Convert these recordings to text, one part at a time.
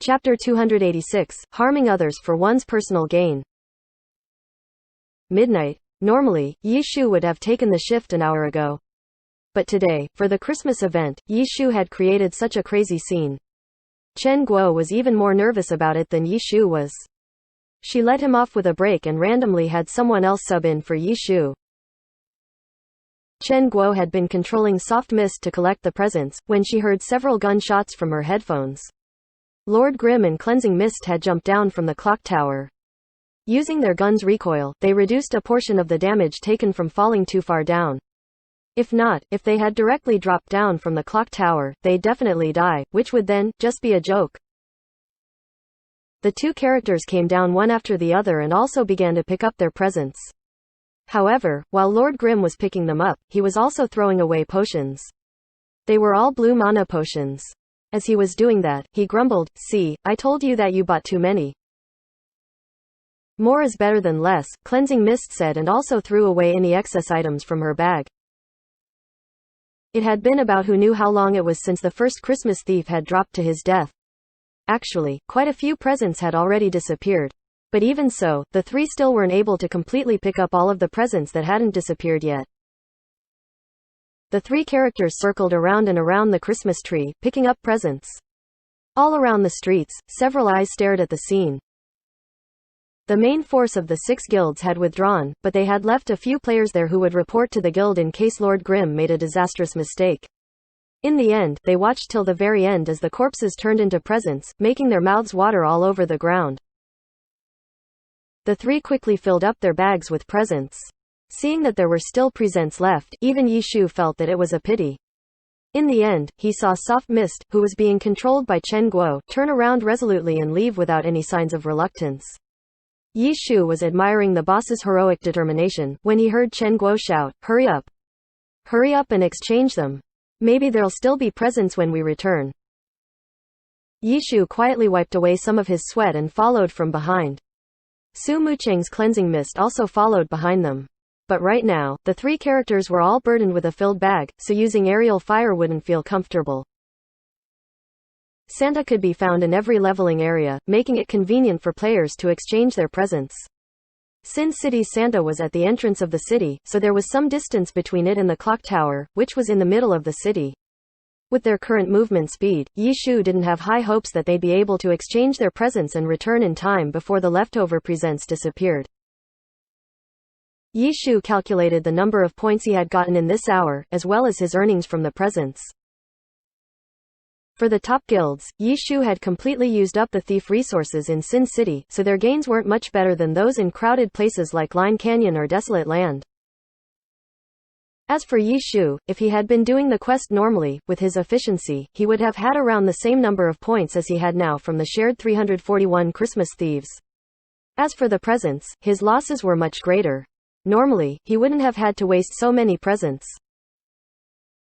Chapter 286, Harming Others for One's Personal Gain. Midnight. Normally, Yi Shu would have taken the shift an hour ago. But today, for the Christmas event, Yi Shu had created such a crazy scene. Chen Guo was even more nervous about it than Yi Shu was. She let him off with a break and randomly had someone else sub in for Yi Shu. Chen Guo had been controlling soft mist to collect the presents, when she heard several gunshots from her headphones. Lord Grimm and Cleansing Mist had jumped down from the clock tower. Using their gun's recoil, they reduced a portion of the damage taken from falling too far down. If they had directly dropped down from the clock tower, they'd definitely die, which would then just be a joke. The two characters came down one after the other and also began to pick up their presents. However, while Lord Grimm was picking them up, he was also throwing away potions. They were all blue mana potions. As he was doing that, he grumbled, "See, I told you that you bought too many." "More is better than less," Cleansing Mist said, and also threw away any excess items from her bag. It had been about who knew how long it was since the first Christmas thief had dropped to his death. Actually, quite a few presents had already disappeared. But even so, the three still weren't able to completely pick up all of the presents that hadn't disappeared yet. The three characters circled around and around the Christmas tree, picking up presents. All around the streets, several eyes stared at the scene. The main force of the 6 guilds had withdrawn, but they had left a few players there who would report to the guild in case Lord Grimm made a disastrous mistake. In the end, they watched till the very end as the corpses turned into presents, making their mouths water all over the ground. The three quickly filled up their bags with presents. Seeing that there were still presents left, even Yi Shu felt that it was a pity. In the end, he saw Soft Mist, who was being controlled by Chen Guo, turn around resolutely and leave without any signs of reluctance. Yi Shu was admiring the boss's heroic determination, when he heard Chen Guo shout, "Hurry up! Hurry up and exchange them. Maybe there'll still be presents when we return." Yi Shu quietly wiped away some of his sweat and followed from behind. Su Mucheng's Cleansing Mist also followed behind them. But right now, the three characters were all burdened with a filled bag, so using aerial fire wouldn't feel comfortable. Santa could be found in every leveling area, making it convenient for players to exchange their presents. Sin City's Santa was at the entrance of the city, so there was some distance between it and the clock tower, which was in the middle of the city. With their current movement speed, Yi Shu didn't have high hopes that they'd be able to exchange their presents and return in time before the leftover presents disappeared. Yi Shu calculated the number of points he had gotten in this hour, as well as his earnings from the presents. For the top guilds, Yi Shu had completely used up the thief resources in Sin City, so their gains weren't much better than those in crowded places like Line Canyon or Desolate Land. As for Yi Shu, if he had been doing the quest normally, with his efficiency, he would have had around the same number of points as he had now from the shared 341 Christmas thieves. As for the presents, his losses were much greater. Normally, he wouldn't have had to waste so many presents.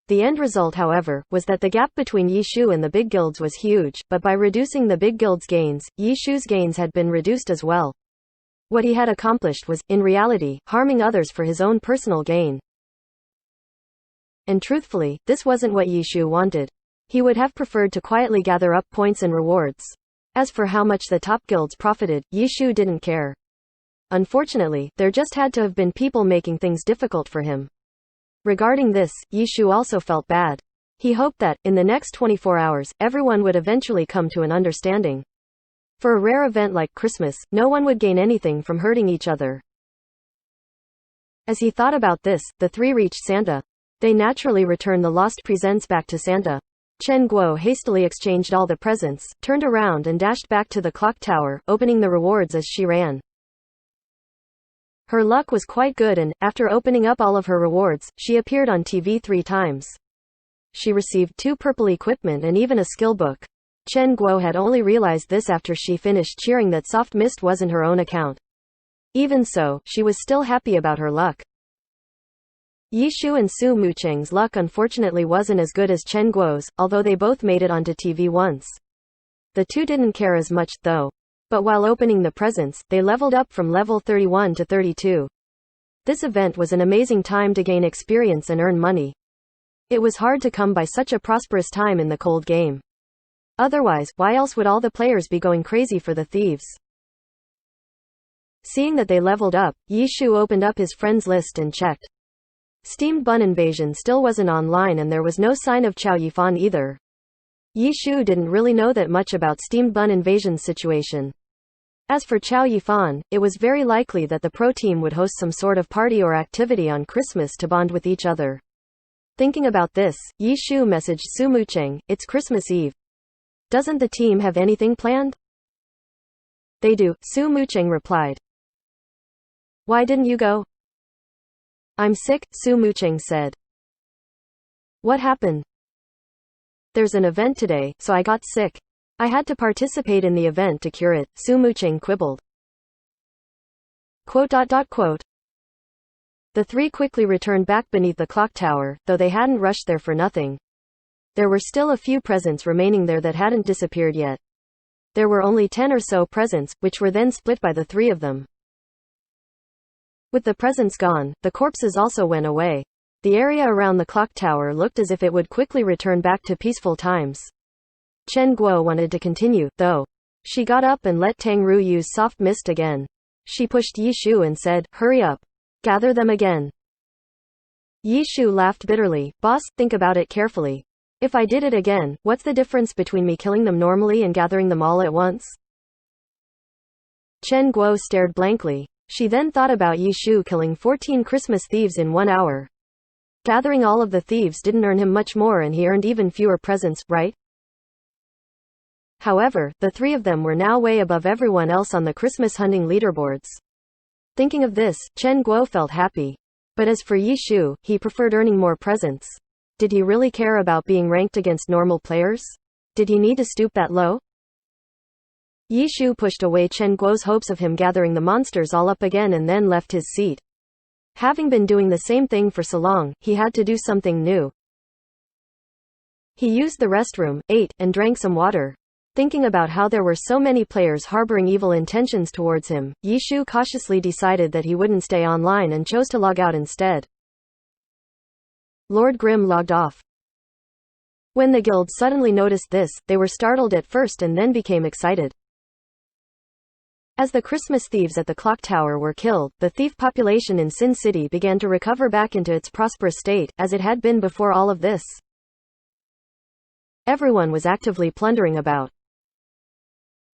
The end result, however, was that the gap between Yi Shu and the big guilds was huge, but by reducing the big guilds' gains, Yi Shu's gains had been reduced as well. What he had accomplished was, in reality, harming others for his own personal gain. And truthfully, this wasn't what Yi Shu wanted. He would have preferred to quietly gather up points and rewards. As for how much the top guilds profited, Yi Shu didn't care. Unfortunately, there just had to have been people making things difficult for him. Regarding this, Yi Shu also felt bad. He hoped that, in the next 24 hours, everyone would eventually come to an understanding. For a rare event like Christmas, no one would gain anything from hurting each other. As he thought about this, the three reached Santa. They naturally returned the lost presents back to Santa. Chen Guo hastily exchanged all the presents, turned around and dashed back to the clock tower, opening the rewards as she ran. Her luck was quite good and, after opening up all of her rewards, she appeared on TV 3 times. She received 2 purple equipment and even a skill book. Chen Guo had only realized this after she finished cheering that Soft Mist was in her own account. Even so, she was still happy about her luck. Yi Shu and Su Mucheng's luck unfortunately wasn't as good as Chen Guo's, although they both made it onto TV once. The two didn't care as much, though. But while opening the presents, they leveled up from level 31 to 32. This event was an amazing time to gain experience and earn money. It was hard to come by such a prosperous time in the cold game. Otherwise, why else would all the players be going crazy for the thieves? Seeing that they leveled up, Yi Shu opened up his friends list and checked. Steamed Bun Invasion still wasn't online and there was no sign of Chow Yifan either. Yi Shu didn't really know that much about Steamed Bun Invasion's situation. As for Chow Yifan, it was very likely that the pro team would host some sort of party or activity on Christmas to bond with each other. Thinking about this, Yi Shu messaged Su Mucheng, "It's Christmas Eve. Doesn't the team have anything planned?" "They do," Su Mucheng replied. "Why didn't you go?" "I'm sick," Su Mucheng said. "What happened?" "There's an event today, so I got sick. I had to participate in the event to cure it," Su Mucheng quibbled. The three quickly returned back beneath the clock tower, though they hadn't rushed there for nothing. There were still a few presents remaining there that hadn't disappeared yet. There were only 10 or so presents, which were then split by the three of them. With the presents gone, the corpses also went away. The area around the clock tower looked as if it would quickly return back to peaceful times. Chen Guo wanted to continue, though. She got up and let Tang Ru use soft mist again. She pushed Yi Shu and said, "Hurry up. Gather them again." Yi Shu laughed bitterly. "Boss, think about it carefully. If I did it again, what's the difference between me killing them normally and gathering them all at once?" Chen Guo stared blankly. She then thought about Yi Shu killing 14 Christmas thieves in 1 hour. Gathering all of the thieves didn't earn him much more and he earned even fewer presents, right? However, the three of them were now way above everyone else on the Christmas hunting leaderboards. Thinking of this, Chen Guo felt happy. But as for Yi Shu, he preferred earning more presents. Did he really care about being ranked against normal players? Did he need to stoop that low? Yi Shu pushed away Chen Guo's hopes of him gathering the monsters all up again and then left his seat. Having been doing the same thing for so long, he had to do something new. He used the restroom, ate, and drank some water. Thinking about how there were so many players harboring evil intentions towards him, Yi Shu cautiously decided that he wouldn't stay online and chose to log out instead. Lord Grimm logged off. When the guild suddenly noticed this, they were startled at first and then became excited. As the Christmas thieves at the clock tower were killed, the thief population in Sin City began to recover back into its prosperous state, as it had been before all of this. Everyone was actively plundering about.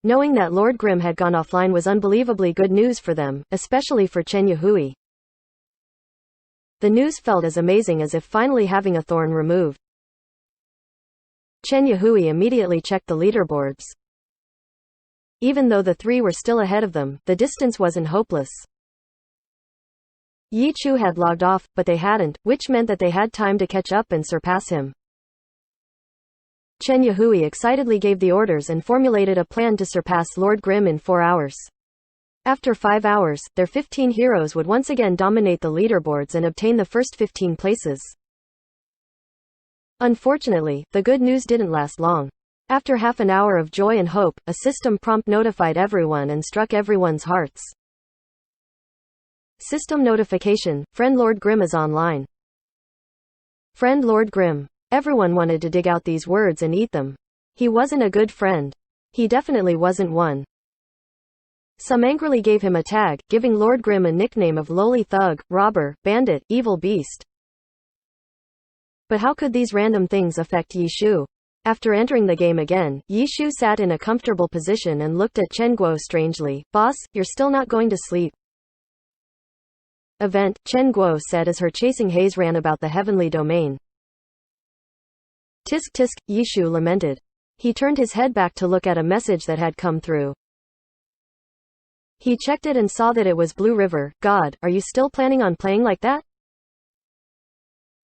Knowing that Lord Grimm had gone offline was unbelievably good news for them, especially for Chen Yahui. The news felt as amazing as if finally having a thorn removed. Chen Yahui immediately checked the leaderboards. Even though the three were still ahead of them, the distance wasn't hopeless. Yi Chu had logged off, but they hadn't, which meant that they had time to catch up and surpass him. Chen Yahui excitedly gave the orders and formulated a plan to surpass Lord Grimm in 4 hours. After 5 hours, their 15 heroes would once again dominate the leaderboards and obtain the first 15 places. Unfortunately, the good news didn't last long. After half an hour of joy and hope, a system prompt notified everyone and struck everyone's hearts. System notification: Friend Lord Grimm is online. Friend Lord Grimm. Everyone wanted to dig out these words and eat them. He wasn't a good friend. He definitely wasn't one. Some angrily gave him a tag, giving Lord Grimm a nickname of lowly thug, robber, bandit, evil beast. But how could these random things affect Yi Shu? After entering the game again, Yi Shu sat in a comfortable position and looked at Chen Guo strangely. "Boss, you're still not going to sleep?" Event, Chen Guo said as her chasing haze ran about the heavenly domain. Tisk tisk, Yi Shu lamented. He turned his head back to look at a message that had come through. He checked it and saw that it was Blue River. "God, are you still planning on playing like that?"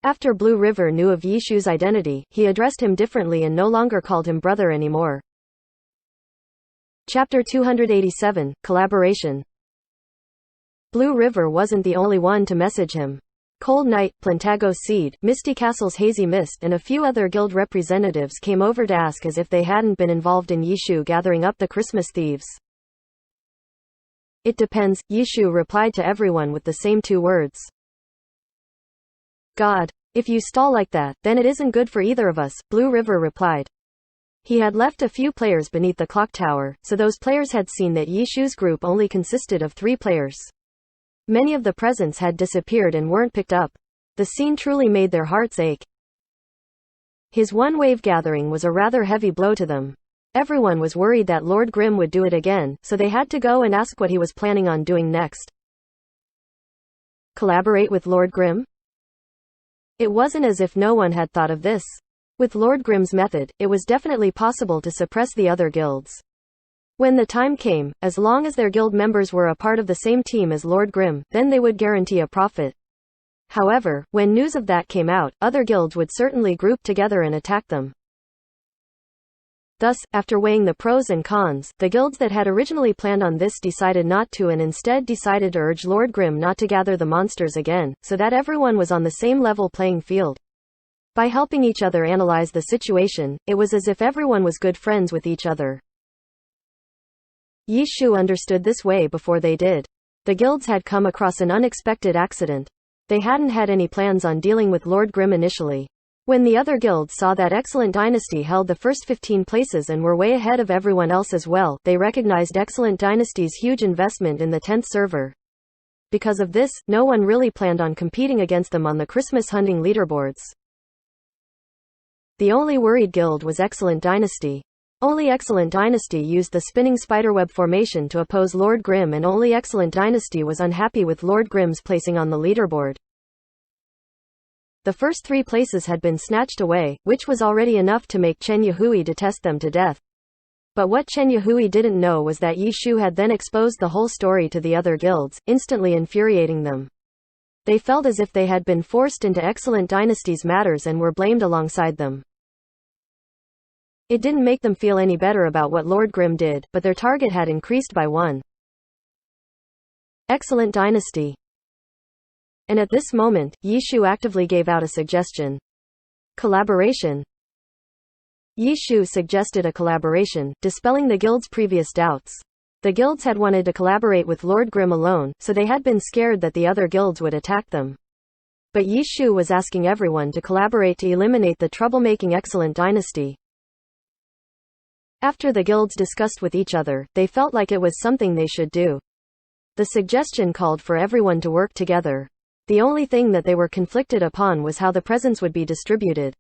After Blue River knew of Yi Shu's identity, he addressed him differently and no longer called him brother anymore. Chapter 287, Collaboration. Blue River wasn't the only one to message him. Cold Night, Plantago Seed, Misty Castle's Hazy Mist, and a few other guild representatives came over to ask as if they hadn't been involved in Yi Shu gathering up the Christmas thieves. "It depends," Yi Shu replied to everyone with the same 2 words. "God. If you stall like that, then it isn't good for either of us," Blue River replied. He had left a few players beneath the clock tower, so those players had seen that Yi Shu's group only consisted of 3 players. Many of the presents had disappeared and weren't picked up. The scene truly made their hearts ache. His one-wave gathering was a rather heavy blow to them. Everyone was worried that Lord Grimm would do it again, so they had to go and ask what he was planning on doing next. Collaborate with Lord Grimm? It wasn't as if no one had thought of this. With Lord Grimm's method, it was definitely possible to suppress the other guilds. When the time came, as long as their guild members were a part of the same team as Lord Grimm, then they would guarantee a profit. However, when news of that came out, other guilds would certainly group together and attack them. Thus, after weighing the pros and cons, the guilds that had originally planned on this decided not to and instead decided to urge Lord Grimm not to gather the monsters again, so that everyone was on the same level playing field. By helping each other analyze the situation, it was as if everyone was good friends with each other. Yi Shu understood this way before they did. The guilds had come across an unexpected accident. They hadn't had any plans on dealing with Lord Grimm initially. When the other guilds saw that Excellent Dynasty held the first 15 places and were way ahead of everyone else as well, they recognized Excellent Dynasty's huge investment in the 10th server. Because of this, no one really planned on competing against them on the Christmas hunting leaderboards. The only worried guild was Excellent Dynasty. Only Excellent Dynasty used the spinning spiderweb formation to oppose Lord Grimm, and only Excellent Dynasty was unhappy with Lord Grimm's placing on the leaderboard. The first 3 places had been snatched away, which was already enough to make Chen Yahui detest them to death. But what Chen Yahui didn't know was that Yi Shu had then exposed the whole story to the other guilds, instantly infuriating them. They felt as if they had been forced into Excellent Dynasty's matters and were blamed alongside them. It didn't make them feel any better about what Lord Grimm did, but their target had increased by 1. Excellent Dynasty. And at this moment, Yi Shu actively gave out a suggestion. Collaboration. Yi Shu suggested a collaboration, dispelling the guild's previous doubts. The guilds had wanted to collaborate with Lord Grimm alone, so they had been scared that the other guilds would attack them. But Yi Shu was asking everyone to collaborate to eliminate the troublemaking Excellent Dynasty. After the guilds discussed with each other, they felt like it was something they should do. The suggestion called for everyone to work together. The only thing that they were conflicted upon was how the presents would be distributed.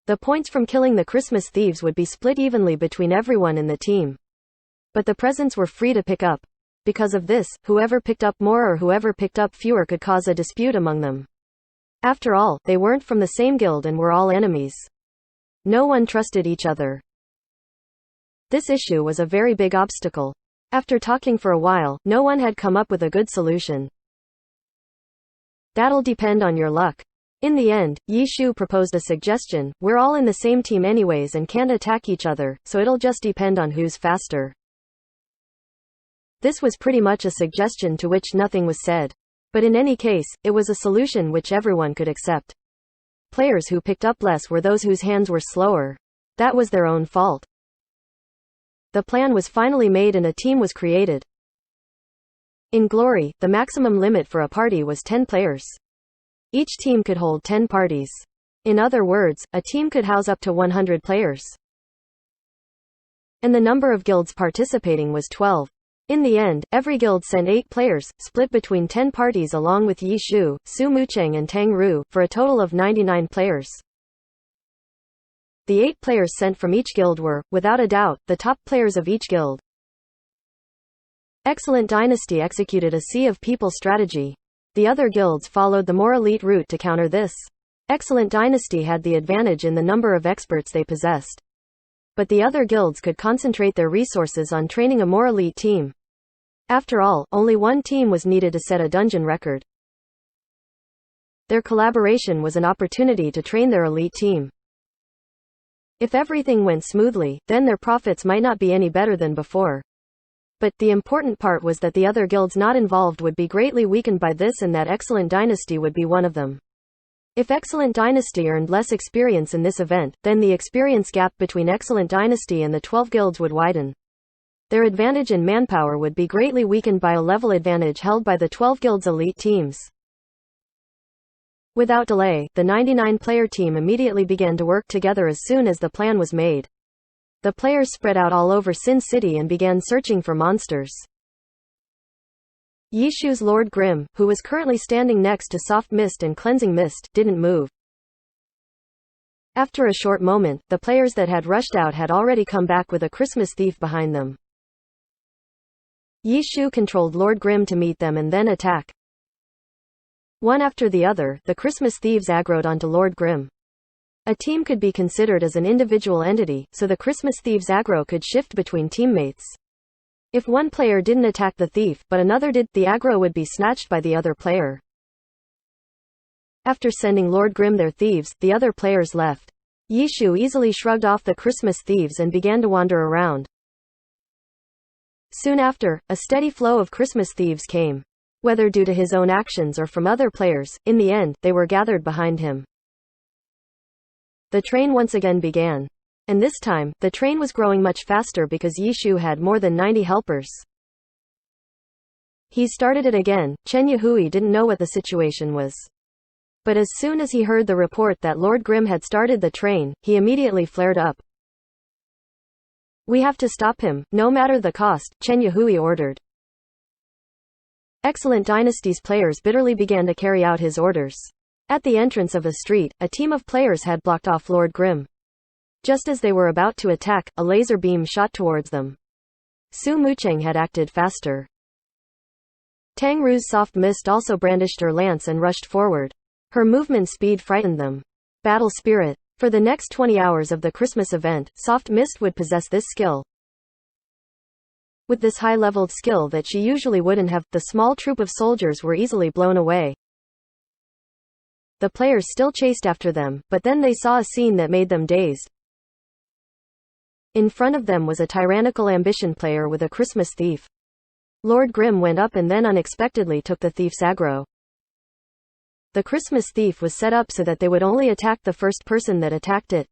The points from killing the Christmas thieves would be split evenly between everyone in the team. But the presents were free to pick up. Because of this, whoever picked up more or whoever picked up fewer could cause a dispute among them. After all, they weren't from the same guild and were all enemies. No one trusted each other. This issue was a very big obstacle. After talking for a while, no one had come up with a good solution. That'll depend on your luck. In the end, Yi Shu proposed a suggestion: we're all in the same team anyways and can't attack each other, so it'll just depend on who's faster. This was pretty much a suggestion to which nothing was said. But in any case, it was a solution which everyone could accept. Players who picked up less were those whose hands were slower. That was their own fault. The plan was finally made and a team was created. In Glory, the maximum limit for a party was 10 players. Each team could hold 10 parties. In other words, a team could house up to 100 players. And the number of guilds participating was 12. In the end, every guild sent 8 players, split between 10 parties along with Yi Shu, Su Mucheng and Tang Ru, for a total of 99 players. The 8 players sent from each guild were, without a doubt, the top players of each guild. Excellent Dynasty executed a Sea of People strategy. The other guilds followed the more elite route to counter this. Excellent Dynasty had the advantage in the number of experts they possessed. But the other guilds could concentrate their resources on training a more elite team. After all, only one team was needed to set a dungeon record. Their collaboration was an opportunity to train their elite team. If everything went smoothly, then their profits might not be any better than before. But, the important part was that the other guilds not involved would be greatly weakened by this and that Excellent Dynasty would be one of them. If Excellent Dynasty earned less experience in this event, then the experience gap between Excellent Dynasty and the 12 guilds would widen. Their advantage in manpower would be greatly weakened by a level advantage held by the 12 guilds' elite teams. Without delay, the 99-player team immediately began to work together as soon as the plan was made. The players spread out all over Sin City and began searching for monsters. Yishu's Lord Grimm, who was currently standing next to Soft Mist and Cleansing Mist, didn't move. After a short moment, the players that had rushed out had already come back with a Christmas thief behind them. Yishu controlled Lord Grimm to meet them and then attack. One after the other, the Christmas thieves aggroed onto Lord Grimm. A team could be considered as an individual entity, so the Christmas thieves' aggro could shift between teammates. If one player didn't attack the thief, but another did, the aggro would be snatched by the other player. After sending Lord Grimm their thieves, the other players left. Yishu easily shrugged off the Christmas thieves and began to wander around. Soon after, a steady flow of Christmas thieves came. Whether due to his own actions or from other players, in the end, they were gathered behind him. The train once again began. And this time, the train was growing much faster because Yishu had more than 90 helpers. He started it again. Chen Yahui didn't know what the situation was. But as soon as he heard the report that Lord Grimm had started the train, he immediately flared up. "We have to stop him, no matter the cost," Chen Yahui ordered. Excellent Dynasty's players bitterly began to carry out his orders. At the entrance of a street, a team of players had blocked off Lord Grimm. Just as they were about to attack, a laser beam shot towards them. Su Mucheng had acted faster. Tang Ru's Soft Mist also brandished her lance and rushed forward. Her movement speed frightened them. Battle spirit. For the next 20 hours of the Christmas event, Soft Mist would possess this skill. With this high-leveled skill that she usually wouldn't have, the small troop of soldiers were easily blown away. The players still chased after them, but then they saw a scene that made them dazed. In front of them was a tyrannical ambition player with a Christmas thief. Lord Grimm went up and then unexpectedly took the thief's aggro. The Christmas thief was set up so that they would only attack the first person that attacked it.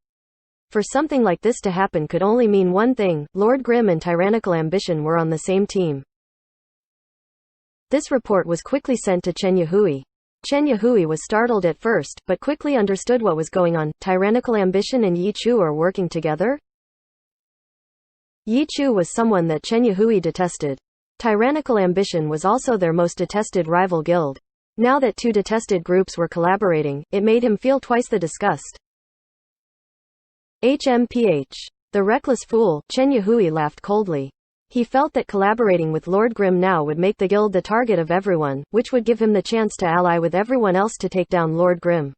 For something like this to happen could only mean one thing: Lord Grimm and tyrannical ambition were on the same team. This report was quickly sent to Chen Yahui. Chen Yahui was startled at first, but quickly understood what was going on. Tyrannical ambition and Yi Chu are working together? Yi Chu was someone that Chen Yahui detested. Tyrannical ambition was also their most detested rival guild. Now that two detested groups were collaborating, it made him feel twice the disgust. HMPH. The reckless fool, Chen Yahui laughed coldly. He felt that collaborating with Lord Grimm now would make the guild the target of everyone, which would give him the chance to ally with everyone else to take down Lord Grimm.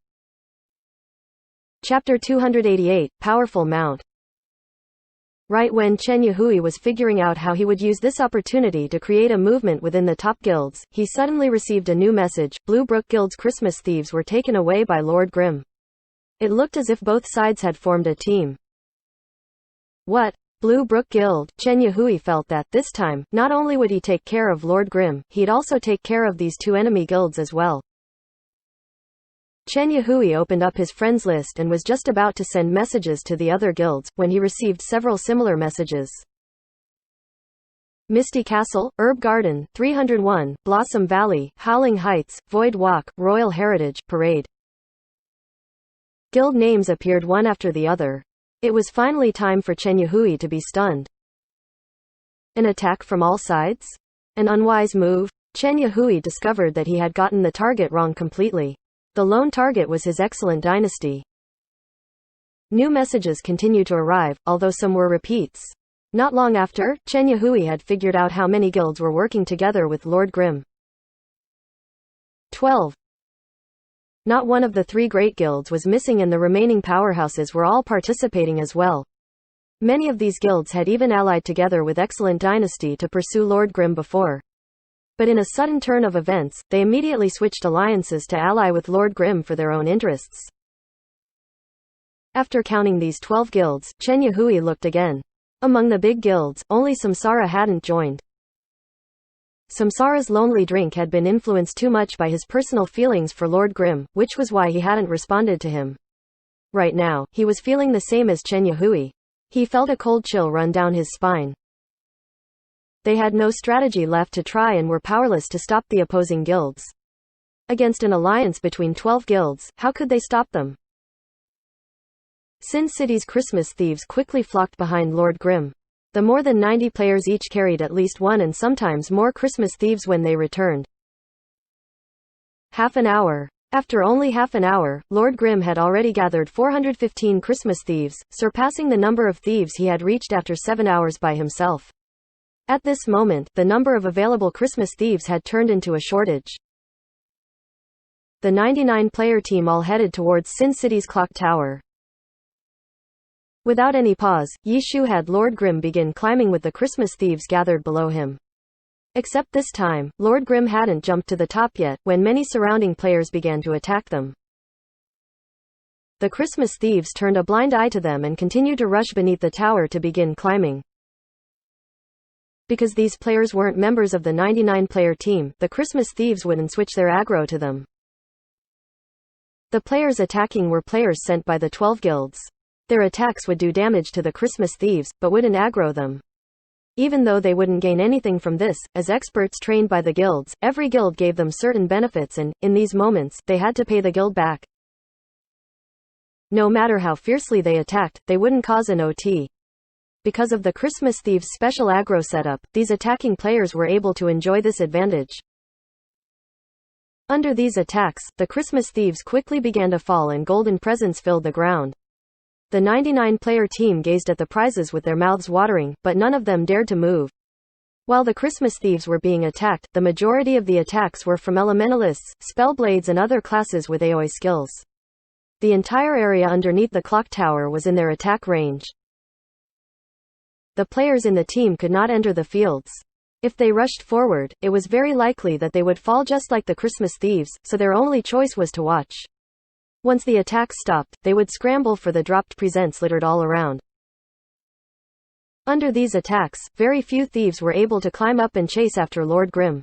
Chapter 288, Powerful Mount. Right when Chen Yahui was figuring out how he would use this opportunity to create a movement within the top guilds, he suddenly received a new message. Blue Brook Guild's Christmas thieves were taken away by Lord Grimm. It looked as if both sides had formed a team. What? Blue Brook Guild? Chen Yahui felt that, this time, not only would he take care of Lord Grimm, he'd also take care of these two enemy guilds as well. Chen Yahui opened up his friends list and was just about to send messages to the other guilds, when he received several similar messages. Misty Castle, Herb Garden, 301, Blossom Valley, Howling Heights, Void Walk, Royal Heritage, Parade. Guild names appeared one after the other. It was finally time for Chen Yahui to be stunned. An attack from all sides? An unwise move? Chen Yahui discovered that he had gotten the target wrong completely. The lone target was his excellent dynasty. New messages continued to arrive, although some were repeats. Not long after, Chen Yahui had figured out how many guilds were working together with Lord Grimm. 12. Not one of the three great guilds was missing and the remaining powerhouses were all participating as well. Many of these guilds had even allied together with Excellent Dynasty to pursue Lord Grimm before. But in a sudden turn of events, they immediately switched alliances to ally with Lord Grimm for their own interests. After counting these 12 guilds, Chen Yahui looked again. Among the big guilds, only Samsara hadn't joined. Samsara's lonely drink had been influenced too much by his personal feelings for Lord Grimm, which was why he hadn't responded to him. Right now, he was feeling the same as Chen Yahui. He felt a cold chill run down his spine. They had no strategy left to try and were powerless to stop the opposing guilds. Against an alliance between 12 guilds, how could they stop them? Sin City's Christmas thieves quickly flocked behind Lord Grimm. The more than 90 players each carried at least one and sometimes more Christmas thieves when they returned. Half an hour. After only half an hour, Lord Grimm had already gathered 415 Christmas thieves, surpassing the number of thieves he had reached after 7 hours by himself. At this moment, the number of available Christmas thieves had turned into a shortage. The 99-player team all headed towards Sin City's clock tower. Without any pause, Yi Shu had Lord Grimm begin climbing with the Christmas thieves gathered below him. Except this time, Lord Grimm hadn't jumped to the top yet, when many surrounding players began to attack them. The Christmas thieves turned a blind eye to them and continued to rush beneath the tower to begin climbing. Because these players weren't members of the 99-player team, the Christmas thieves wouldn't switch their aggro to them. The players attacking were players sent by the 12 guilds. Their attacks would do damage to the Christmas thieves, but wouldn't aggro them. Even though they wouldn't gain anything from this, as experts trained by the guilds, every guild gave them certain benefits and, in these moments, they had to pay the guild back. No matter how fiercely they attacked, they wouldn't cause an OT. Because of the Christmas thieves' special aggro setup, these attacking players were able to enjoy this advantage. Under these attacks, the Christmas thieves quickly began to fall and golden presents filled the ground. The 99-player team gazed at the prizes with their mouths watering, but none of them dared to move. While the Christmas thieves were being attacked, the majority of the attacks were from elementalists, spellblades and other classes with AoE skills. The entire area underneath the clock tower was in their attack range. The players in the team could not enter the fields. If they rushed forward, it was very likely that they would fall just like the Christmas thieves, so their only choice was to watch. Once the attacks stopped, they would scramble for the dropped presents littered all around. Under these attacks, very few thieves were able to climb up and chase after Lord Grimm.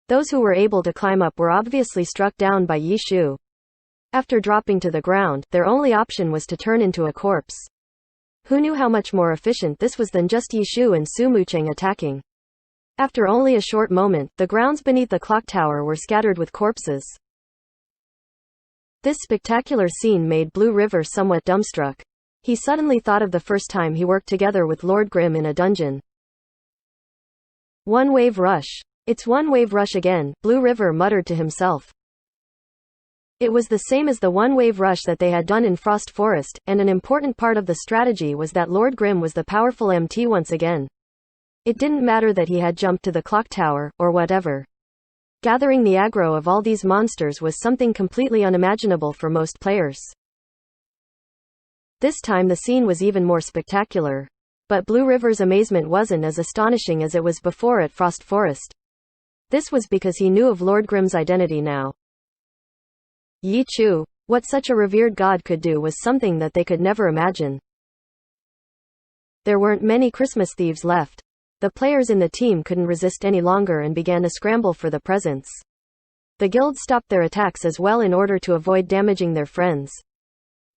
Those who were able to climb up were obviously struck down by Yi Shu. After dropping to the ground, their only option was to turn into a corpse. Who knew how much more efficient this was than just Yi Shu and Su Mucheng attacking? After only a short moment, the grounds beneath the clock tower were scattered with corpses. This spectacular scene made Blue River somewhat dumbstruck. He suddenly thought of the first time he worked together with Lord Grimm in a dungeon. One wave rush. It's one wave rush again, Blue River muttered to himself. It was the same as the one wave rush that they had done in Frost Forest, and an important part of the strategy was that Lord Grimm was the powerful MT once again. It didn't matter that he had jumped to the clock tower, or whatever. Gathering the aggro of all these monsters was something completely unimaginable for most players. This time the scene was even more spectacular. But Blue River's amazement wasn't as astonishing as it was before at Frost Forest. This was because he knew of Lord Grimm's identity now. Yi Chu, what such a revered god could do was something that they could never imagine. There weren't many Christmas thieves left. The players in the team couldn't resist any longer and began to scramble for the presents. The guild stopped their attacks as well in order to avoid damaging their friends.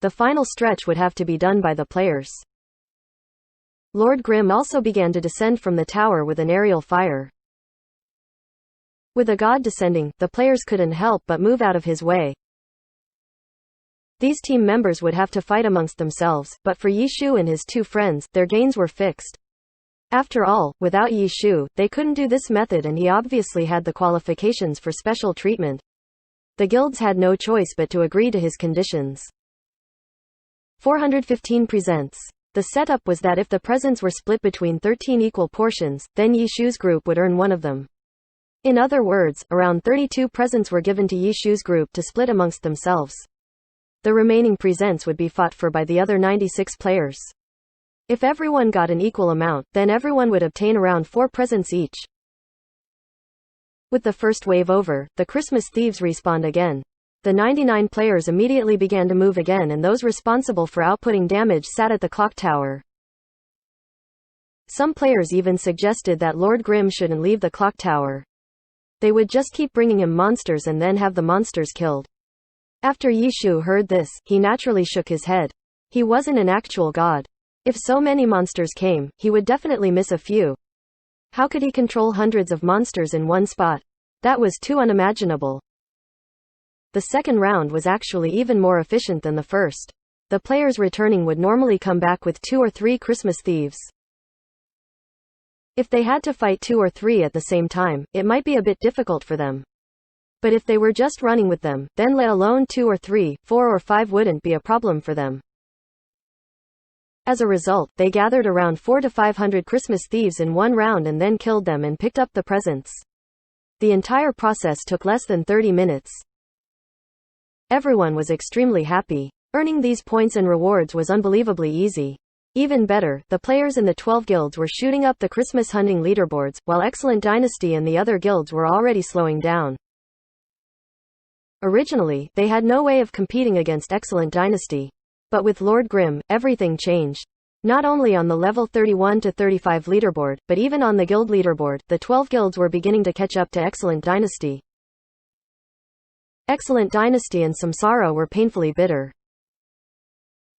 The final stretch would have to be done by the players. Lord Grimm also began to descend from the tower with an aerial fire. With a god descending, the players couldn't help but move out of his way. These team members would have to fight amongst themselves, but for Yi Shu and his two friends, their gains were fixed. After all, without Yi Shu, they couldn't do this method and he obviously had the qualifications for special treatment. The guilds had no choice but to agree to his conditions. 415 presents. The setup was that if the presents were split between 13 equal portions, then Yi Shu's group would earn one of them. In other words, around 32 presents were given to Yi Shu's group to split amongst themselves. The remaining presents would be fought for by the other 96 players. If everyone got an equal amount, then everyone would obtain around 4 presents each. With the first wave over, the Christmas thieves respawned again. The 99 players immediately began to move again and those responsible for outputting damage sat at the clock tower. Some players even suggested that Lord Grimm shouldn't leave the clock tower. They would just keep bringing him monsters and then have the monsters killed. After Yi Shu heard this, he naturally shook his head. He wasn't an actual god. If so many monsters came, he would definitely miss a few. How could he control hundreds of monsters in one spot? That was too unimaginable. The second round was actually even more efficient than the first. The players returning would normally come back with 2 or 3 Christmas thieves. If they had to fight 2 or 3 at the same time, it might be a bit difficult for them. But if they were just running with them, then let alone 2 or 3, 4 or 5 wouldn't be a problem for them. As a result, they gathered around 400 to 500 Christmas thieves in one round and then killed them and picked up the presents. The entire process took less than 30 minutes. Everyone was extremely happy. Earning these points and rewards was unbelievably easy. Even better, the players in the 12 guilds were shooting up the Christmas hunting leaderboards, while Excellent Dynasty and the other guilds were already slowing down. Originally, they had no way of competing against Excellent Dynasty. But with Lord Grimm, everything changed. Not only on the level 31 to 35 leaderboard, but even on the guild leaderboard, the 12 guilds were beginning to catch up to Excellent Dynasty. Excellent Dynasty and Samsara were painfully bitter.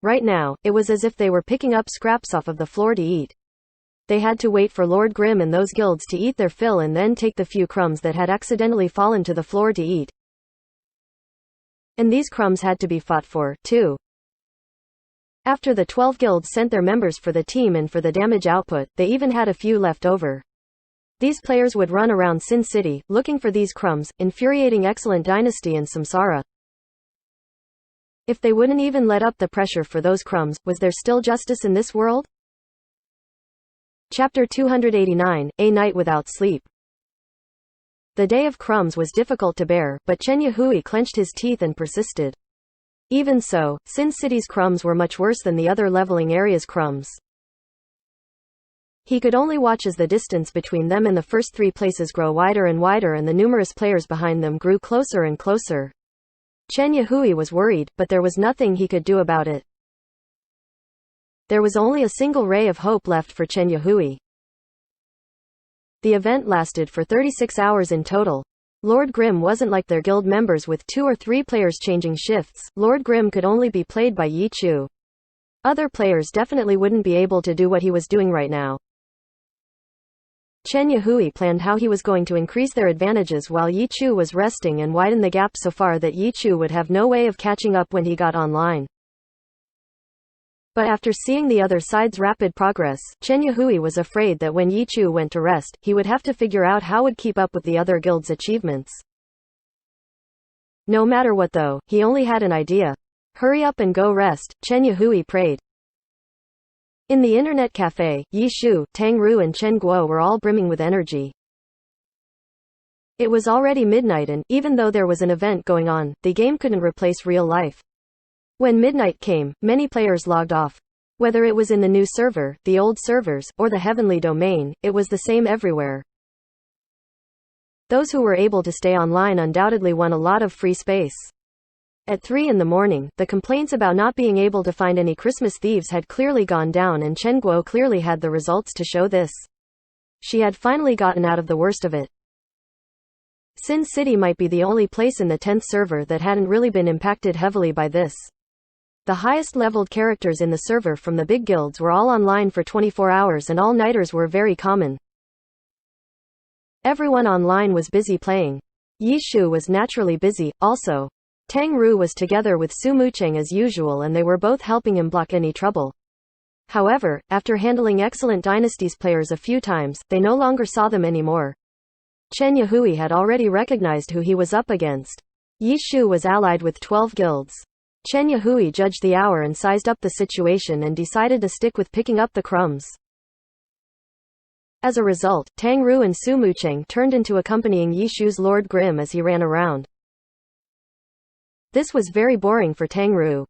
Right now, it was as if they were picking up scraps off of the floor to eat. They had to wait for Lord Grimm and those guilds to eat their fill and then take the few crumbs that had accidentally fallen to the floor to eat. And these crumbs had to be fought for, too. After the 12 guilds sent their members for the team and for the damage output, they even had a few left over. These players would run around Sin City, looking for these crumbs, infuriating Excellent Dynasty and Samsara. If they wouldn't even let up the pressure for those crumbs, was there still justice in this world? Chapter 289, A Night Without Sleep. The day of crumbs was difficult to bear, but Chen Yahui clenched his teeth and persisted. Even so, Sin City's crumbs were much worse than the other leveling area's crumbs. He could only watch as the distance between them and the first 3 places grow wider and wider and the numerous players behind them grew closer and closer. Chen Yahui was worried, but there was nothing he could do about it. There was only a single ray of hope left for Chen Yahui. The event lasted for 36 hours in total. Lord Grimm wasn't like their guild members with 2 or 3 players changing shifts. Lord Grimm could only be played by Yi Chu. Other players definitely wouldn't be able to do what he was doing right now. Chen Yahui planned how he was going to increase their advantages while Yi Chu was resting and widen the gap so far that Yi Chu would have no way of catching up when he got online. But after seeing the other side's rapid progress, Chen Yahui was afraid that when Yi Chu went to rest, he would have to figure out how would keep up with the other guild's achievements. No matter what though, he only had an idea. Hurry up and go rest, Chen Yahui prayed. In the internet cafe, Yi Shu, Tang Ru and Chen Guo were all brimming with energy. It was already midnight and, even though there was an event going on, the game couldn't replace real life. When midnight came, many players logged off. Whether it was in the new server, the old servers, or the heavenly domain, it was the same everywhere. Those who were able to stay online undoubtedly won a lot of free space. At 3 in the morning, the complaints about not being able to find any Christmas thieves had clearly gone down and Chen Guo clearly had the results to show this. She had finally gotten out of the worst of it. Sin City might be the only place in the 10th server that hadn't really been impacted heavily by this. The highest leveled characters in the server from the big guilds were all online for 24 hours and all-nighters were very common. Everyone online was busy playing. Yi Shu was naturally busy, also. Tang Ru was together with Su Mucheng as usual and they were both helping him block any trouble. However, after handling Excellent Dynasty's players a few times, they no longer saw them anymore. Chen Yahui had already recognized who he was up against. Yi Shu was allied with 12 guilds. Chen Yahui judged the hour and sized up the situation and decided to stick with picking up the crumbs. As a result, Tang Ru and Su Mucheng turned into accompanying Yi Shu's Lord Grimm as he ran around. This was very boring for Tang Ru.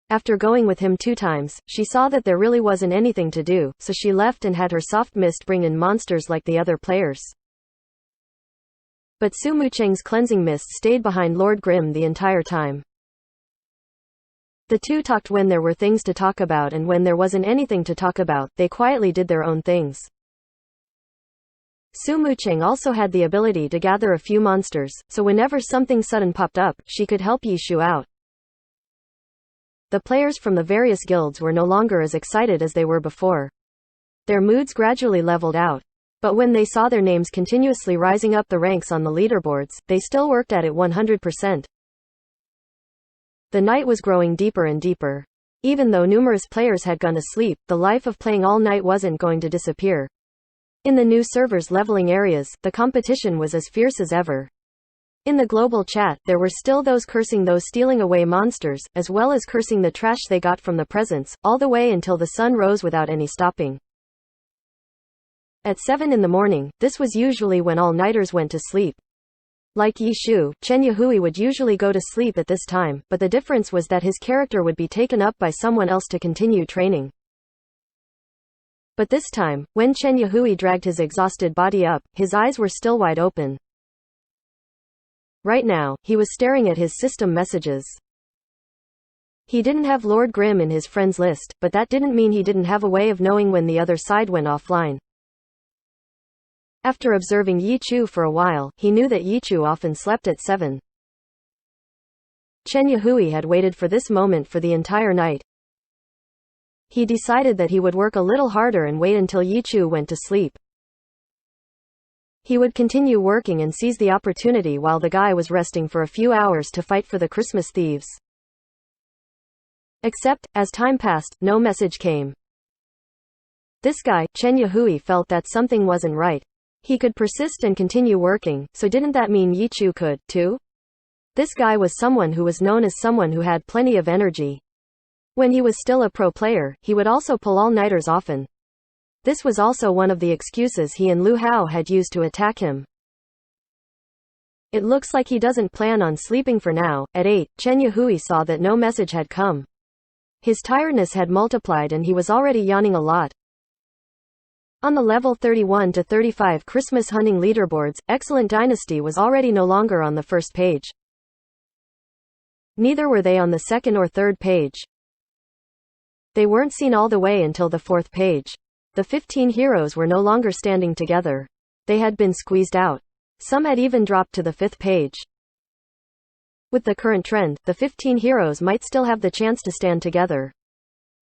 After going with him 2 times, she saw that there really wasn't anything to do, so she left and had her soft mist bring in monsters like the other players. But Su Mucheng's cleansing mist stayed behind Lord Grimm the entire time. The two talked when there were things to talk about and when there wasn't anything to talk about, they quietly did their own things. Su Mucheng also had the ability to gather a few monsters, so whenever something sudden popped up, she could help Yi Shu out. The players from the various guilds were no longer as excited as they were before. Their moods gradually leveled out. But when they saw their names continuously rising up the ranks on the leaderboards, they still worked at it 100%. The night was growing deeper and deeper. Even though numerous players had gone to sleep, the life of playing all night wasn't going to disappear. In the new servers leveling areas, the competition was as fierce as ever. In the global chat, there were still those cursing those stealing away monsters, as well as cursing the trash they got from the presents, all the way until the sun rose without any stopping. At 7 in the morning, this was usually when all-nighters went to sleep. Like Yi Shu, Chen Yahui would usually go to sleep at this time, but the difference was that his character would be taken up by someone else to continue training. But this time, when Chen Yahui dragged his exhausted body up, his eyes were still wide open. Right now, he was staring at his system messages. He didn't have Lord Grimm in his friends list, but that didn't mean he didn't have a way of knowing when the other side went offline. After observing Yi Chu for a while, he knew that Yi Chu often slept at 7. Chen Yahui had waited for this moment for the entire night. He decided that he would work a little harder and wait until Yi Chu went to sleep. He would continue working and seize the opportunity while the guy was resting for a few hours to fight for the Christmas thieves. Except, as time passed, no message came. This guy, Chen Yahui, felt that something wasn't right. He could persist and continue working, so didn't that mean Yi Chu could, too? This guy was someone who was known as someone who had plenty of energy. When he was still a pro player, he would also pull all-nighters often. This was also one of the excuses he and Lu Hao had used to attack him. It looks like he doesn't plan on sleeping for now. At 8, Chen Yahui saw that no message had come. His tiredness had multiplied and he was already yawning a lot. On the level 31 to 35 Christmas hunting leaderboards, Excellent Dynasty was already no longer on the first page. Neither were they on the second or third page. They weren't seen all the way until the fourth page. The 15 heroes were no longer standing together. They had been squeezed out. Some had even dropped to the 5th page. With the current trend, the 15 heroes might still have the chance to stand together.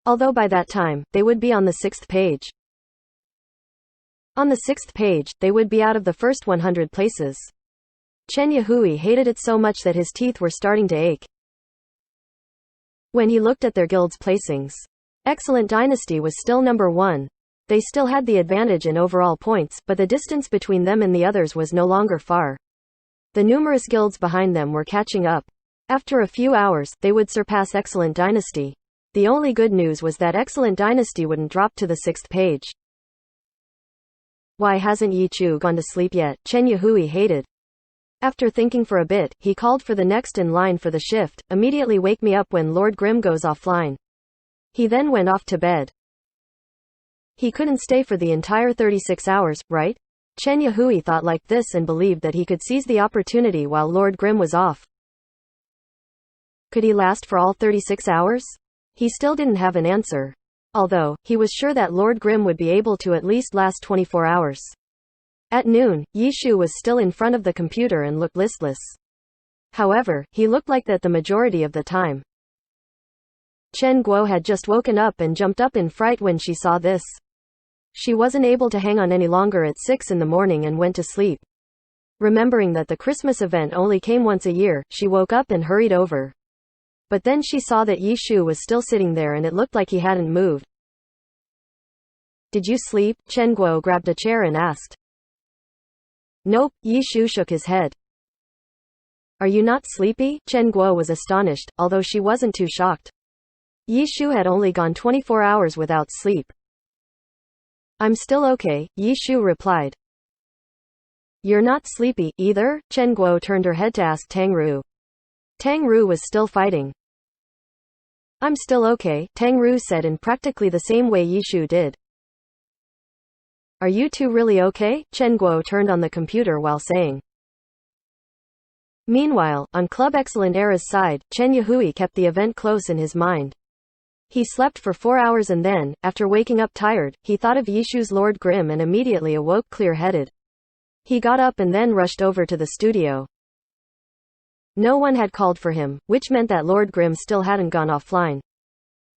Although by that time, they would be on the 6th page. On the 6th page, they would be out of the first 100 places. Chen Yahui hated it so much that his teeth were starting to ache. When he looked at their guild's placings, Excellent Dynasty was still number 1. They still had the advantage in overall points, but the distance between them and the others was no longer far. The numerous guilds behind them were catching up. After a few hours, they would surpass Excellent Dynasty. The only good news was that Excellent Dynasty wouldn't drop to the 6th page. Why hasn't Yi Chu gone to sleep yet? Chen Yahui hated. After thinking for a bit, he called for the next in line for the shift. Immediately wake me up when Lord Grimm goes offline. He then went off to bed. He couldn't stay for the entire 36 hours, right? Chen Yahui thought like this and believed that he could seize the opportunity while Lord Grimm was off. Could he last for all 36 hours? He still didn't have an answer. Although, he was sure that Lord Grimm would be able to at least last 24 hours. At noon, Yi Shu was still in front of the computer and looked listless. However, he looked like that the majority of the time. Chen Guo had just woken up and jumped up in fright when she saw this. She wasn't able to hang on any longer at 6 in the morning and went to sleep. Remembering that the Christmas event only came once a year, she woke up and hurried over. But then she saw that Yi Shu was still sitting there and it looked like he hadn't moved. Did you sleep? Chen Guo grabbed a chair and asked. Nope, Yi Shu shook his head. Are you not sleepy? Chen Guo was astonished, although she wasn't too shocked. Yi Shu had only gone 24 hours without sleep. I'm still okay, Yi Shu replied. You're not sleepy, either? Chen Guo turned her head to ask Tang Ru. Tang Ru was still fighting. I'm still okay, Tang Ru said in practically the same way Yi Shu did. Are you two really okay? Chen Guo turned on the computer while saying. Meanwhile, on Club Excellent Era's side, Chen Yahui kept the event close in his mind. He slept for 4 hours and then, after waking up tired, he thought of Yi Shu's Lord Grimm and immediately awoke clear-headed. He got up and then rushed over to the studio. No one had called for him, which meant that Lord Grimm still hadn't gone offline.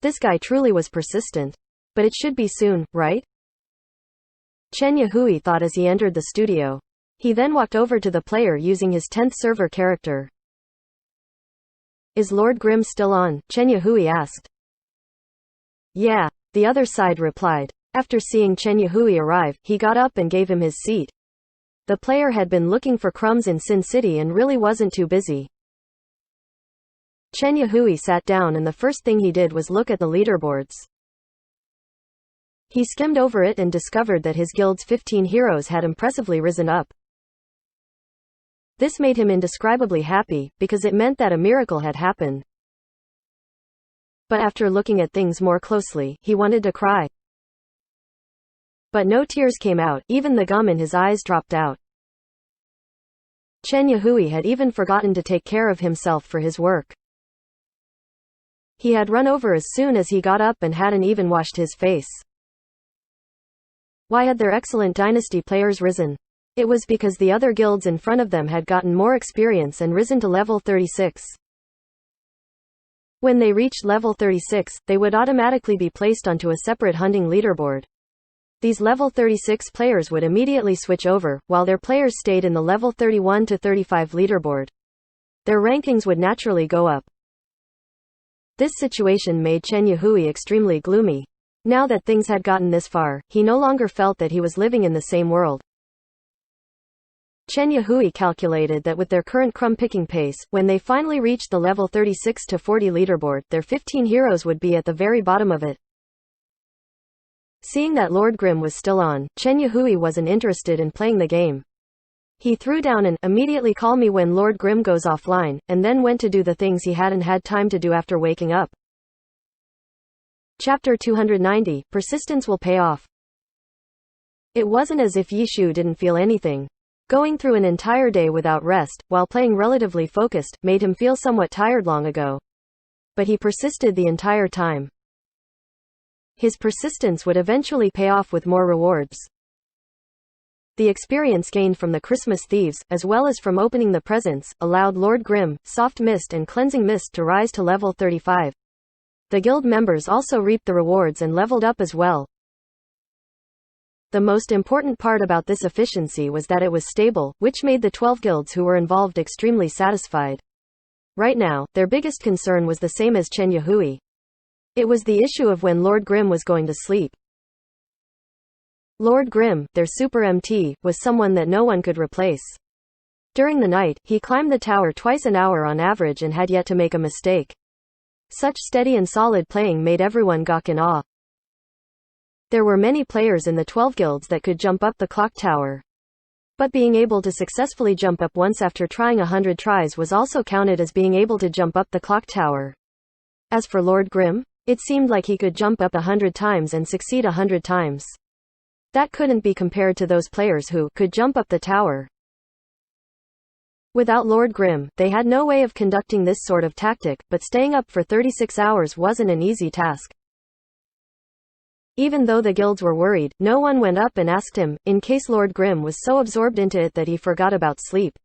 This guy truly was persistent. But it should be soon, right? Chen Yahui thought as he entered the studio. He then walked over to the player using his 10th server character. Is Lord Grimm still on? Chen Yahui asked. Yeah, the other side replied. After seeing Chen Yahui arrive, he got up and gave him his seat. The player had been looking for crumbs in Sin City and really wasn't too busy. Chen Yahui sat down and the first thing he did was look at the leaderboards. He skimmed over it and discovered that his guild's 15 heroes had impressively risen up. This made him indescribably happy, because it meant that a miracle had happened. But after looking at things more closely, he wanted to cry. But no tears came out, even the gum in his eyes dropped out. Chen Yahui had even forgotten to take care of himself for his work. He had run over as soon as he got up and hadn't even washed his face. Why had their excellent dynasty players risen? It was because the other guilds in front of them had gotten more experience and risen to level 36. When they reached level 36, they would automatically be placed onto a separate hunting leaderboard. These level 36 players would immediately switch over, while their players stayed in the level 31 to 35 leaderboard. Their rankings would naturally go up. This situation made Chen Yahui extremely gloomy. Now that things had gotten this far, he no longer felt that he was living in the same world. Chen Yahui calculated that with their current crumb-picking pace, when they finally reached the level 36 to 40 leaderboard, their 15 heroes would be at the very bottom of it. Seeing that Lord Grimm was still on, Chen Yahui wasn't interested in playing the game. He threw down an "immediately call me when Lord Grimm goes offline," and then went to do the things he hadn't had time to do after waking up. Chapter 290, Persistence Will Pay Off. It wasn't as if Yishu didn't feel anything. Going through an entire day without rest, while playing relatively focused, made him feel somewhat tired long ago. But he persisted the entire time. His persistence would eventually pay off with more rewards. The experience gained from the Christmas thieves, as well as from opening the presents, allowed Lord Grimm, Soft Mist and Cleansing Mist to rise to level 35. The guild members also reaped the rewards and leveled up as well. The most important part about this efficiency was that it was stable, which made the 12 guilds who were involved extremely satisfied. Right now, their biggest concern was the same as Chen Yahui. It was the issue of when Lord Grimm was going to sleep. Lord Grimm, their super MT, was someone that no one could replace. During the night, he climbed the tower twice an hour on average and had yet to make a mistake. Such steady and solid playing made everyone gawk in awe. There were many players in the 12 guilds that could jump up the clock tower. But being able to successfully jump up once after trying 100 tries was also counted as being able to jump up the clock tower. As for Lord Grimm, it seemed like he could jump up 100 times and succeed 100 times. That couldn't be compared to those players who could jump up the tower. Without Lord Grimm, they had no way of conducting this sort of tactic, but staying up for 36 hours wasn't an easy task. Even though the guilds were worried, no one went up and asked him, in case Lord Grimm was so absorbed into it that he forgot about sleep.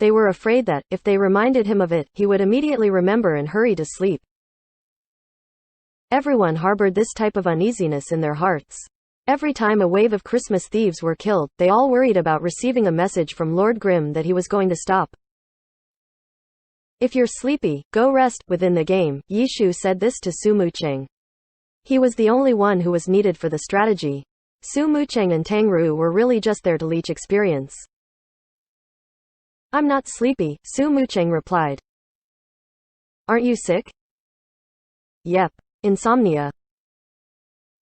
They were afraid that, if they reminded him of it, he would immediately remember and hurry to sleep. Everyone harbored this type of uneasiness in their hearts. Every time a wave of Christmas thieves were killed, they all worried about receiving a message from Lord Grimm that he was going to stop. If you're sleepy, go rest. Within the game, Yishu said this to Su Mucheng. He was the only one who was needed for the strategy. Su Mucheng and Tang Ru were really just there to leech experience. I'm not sleepy, Su Mucheng replied. Aren't you sick? Yep. Insomnia.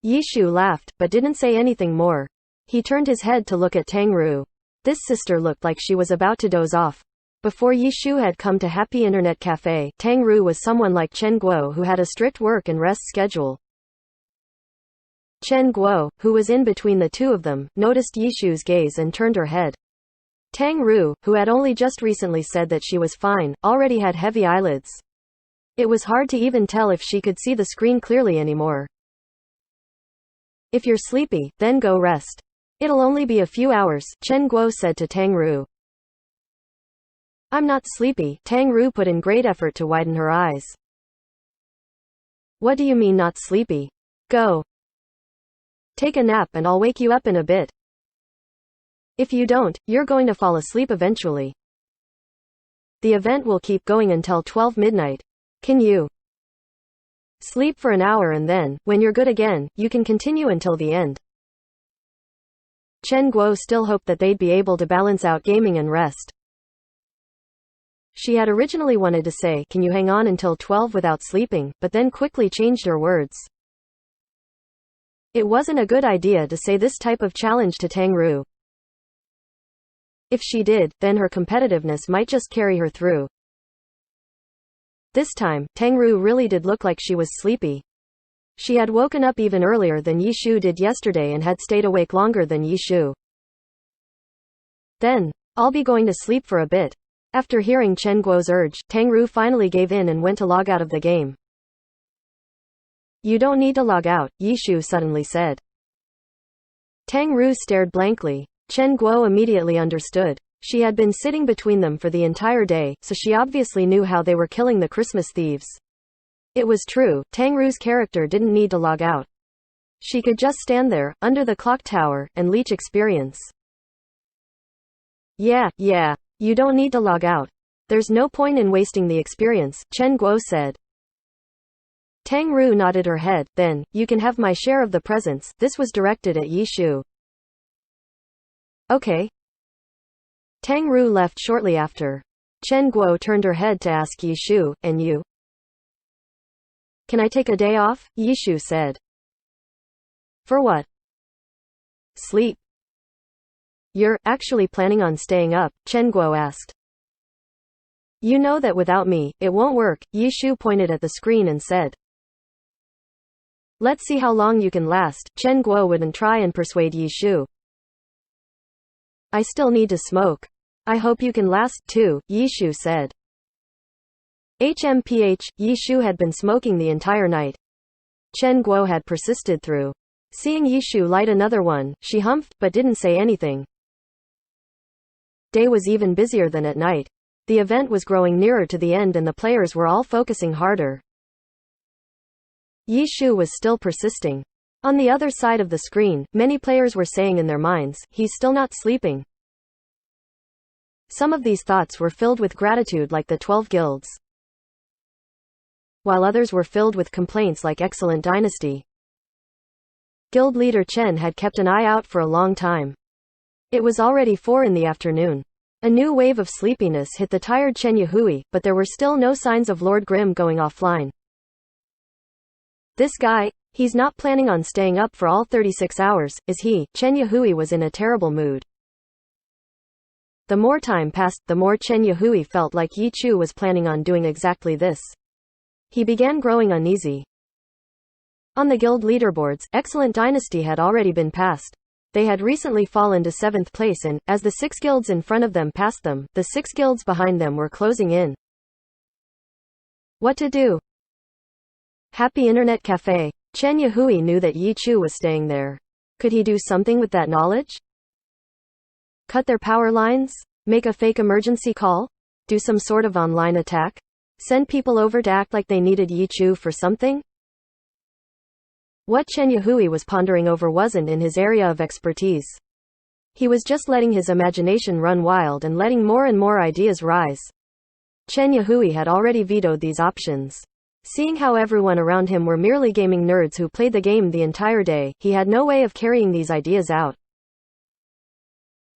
Yishu laughed, but didn't say anything more. He turned his head to look at Tang Ru. This sister looked like she was about to doze off. Before Yishu had come to Happy Internet Cafe, Tang Ru was someone like Chen Guo who had a strict work and rest schedule. Chen Guo, who was in between the two of them, noticed Yishu's gaze and turned her head. Tang Ru, who had only just recently said that she was fine, already had heavy eyelids. It was hard to even tell if she could see the screen clearly anymore. If you're sleepy, then go rest. It'll only be a few hours, Chen Guo said to Tang Ru. I'm not sleepy, Tang Ru put in great effort to widen her eyes. What do you mean not sleepy? Go. Take a nap and I'll wake you up in a bit. If you don't, you're going to fall asleep eventually. The event will keep going until 12 midnight. Can you sleep for an hour and then, when you're good again, you can continue until the end? Chen Guo still hoped that they'd be able to balance out gaming and rest. She had originally wanted to say, "Can you hang on until 12 without sleeping?" but then quickly changed her words. It wasn't a good idea to say this type of challenge to Tang Ru. If she did, then her competitiveness might just carry her through. This time, Tang Ru really did look like she was sleepy. She had woken up even earlier than Yi Shu did yesterday and had stayed awake longer than Yi Shu. Then, I'll be going to sleep for a bit. After hearing Chen Guo's urge, Tang Ru finally gave in and went to log out of the game. You don't need to log out, Yi Shu suddenly said. Tang Ru stared blankly. Chen Guo immediately understood. She had been sitting between them for the entire day, so she obviously knew how they were killing the Christmas thieves. It was true, Tang Ru's character didn't need to log out. She could just stand there, under the clock tower, and leech experience. Yeah, you don't need to log out. There's no point in wasting the experience, Chen Guo said. Tang Ru nodded her head. Then, you can have my share of the presents. This was directed at Yi Shu. Okay. Tang Ru left shortly after. Chen Guo turned her head to ask Yi Shu, and you? Can I take a day off? Yi Shu said. For what? Sleep. You're actually planning on staying up? Chen Guo asked. You know that without me, it won't work, Yi Shu pointed at the screen and said. Let's see how long you can last. Chen Guo wouldn't try and persuade Yi Shu. I still need to smoke. I hope you can last, too, Yi Shu said. HMPH, Yi Shu had been smoking the entire night. Chen Guo had persisted through. Seeing Yi Shu light another one, she humphed, but didn't say anything. Day was even busier than at night. The event was growing nearer to the end and the players were all focusing harder. Yi Shu was still persisting. On the other side of the screen, many players were saying in their minds, he's still not sleeping. Some of these thoughts were filled with gratitude like the 12 guilds, while others were filled with complaints like excellent dynasty. Guild leader Chen had kept an eye out for a long time. It was already 4 in the afternoon. A new wave of sleepiness hit the tired Chen Yahui, but there were still no signs of Lord Grimm going offline. This guy, he's not planning on staying up for all 36 hours, is he? Chen Yahui was in a terrible mood. The more time passed, the more Chen Yahui felt like Yi Chu was planning on doing exactly this. He began growing uneasy. On the guild leaderboards, Excellent Dynasty had already been passed. They had recently fallen to 7th place and, as the 6 guilds in front of them passed them, the 6 guilds behind them were closing in. What to do? Happy Internet Cafe. Chen Yahui knew that Yi Chu was staying there. Could he do something with that knowledge? Cut their power lines? Make a fake emergency call? Do some sort of online attack? Send people over to act like they needed Yi Chu for something? What Chen Yahui was pondering over wasn't in his area of expertise. He was just letting his imagination run wild and letting more and more ideas rise. Chen Yahui had already vetoed these options. Seeing how everyone around him were merely gaming nerds who played the game the entire day, he had no way of carrying these ideas out.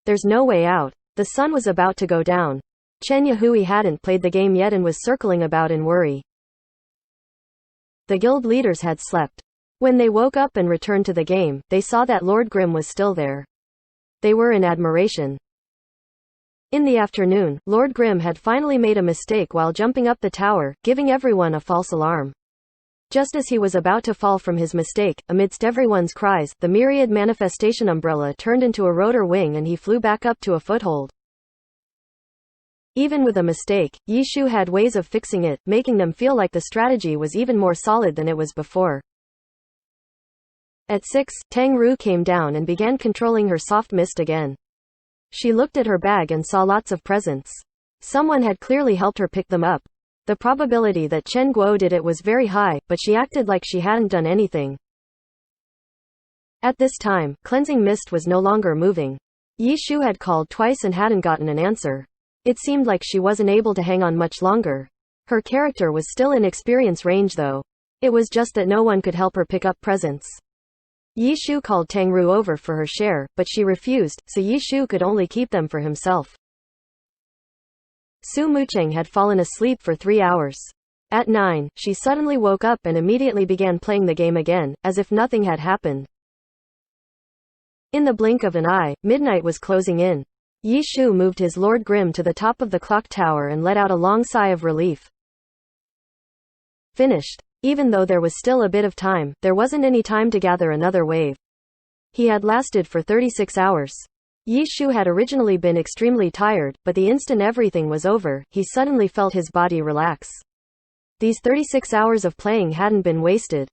There's no way out. The sun was about to go down. Chen Yahui hadn't played the game yet and was circling about in worry. The guild leaders had slept. When they woke up and returned to the game, they saw that Lord Grimm was still there. They were in admiration. In the afternoon, Lord Grimm had finally made a mistake while jumping up the tower, giving everyone a false alarm. Just as he was about to fall from his mistake, amidst everyone's cries, the myriad manifestation umbrella turned into a rotor wing and he flew back up to a foothold. Even with a mistake, Yi Shu had ways of fixing it, making them feel like the strategy was even more solid than it was before. At 6, Tang Ru came down and began controlling her soft mist again. She looked at her bag and saw lots of presents. Someone had clearly helped her pick them up. The probability that Chen Guo did it was very high, but she acted like she hadn't done anything. At this time, cleansing mist was no longer moving. Yi Shu had called twice and hadn't gotten an answer. It seemed like she wasn't able to hang on much longer. Her character was still in experience range though. It was just that no one could help her pick up presents. Yi Shu called Tang Ru over for her share, but she refused, so Yi Shu could only keep them for himself. Su Mucheng had fallen asleep for 3 hours. At 9, she suddenly woke up and immediately began playing the game again, as if nothing had happened. In the blink of an eye, midnight was closing in. Yi Shu moved his Lord Grim to the top of the clock tower and let out a long sigh of relief. Finished. Even though there was still a bit of time, there wasn't any time to gather another wave. He had lasted for 36 hours. Yi Shu had originally been extremely tired, but the instant everything was over, he suddenly felt his body relax. These 36 hours of playing hadn't been wasted.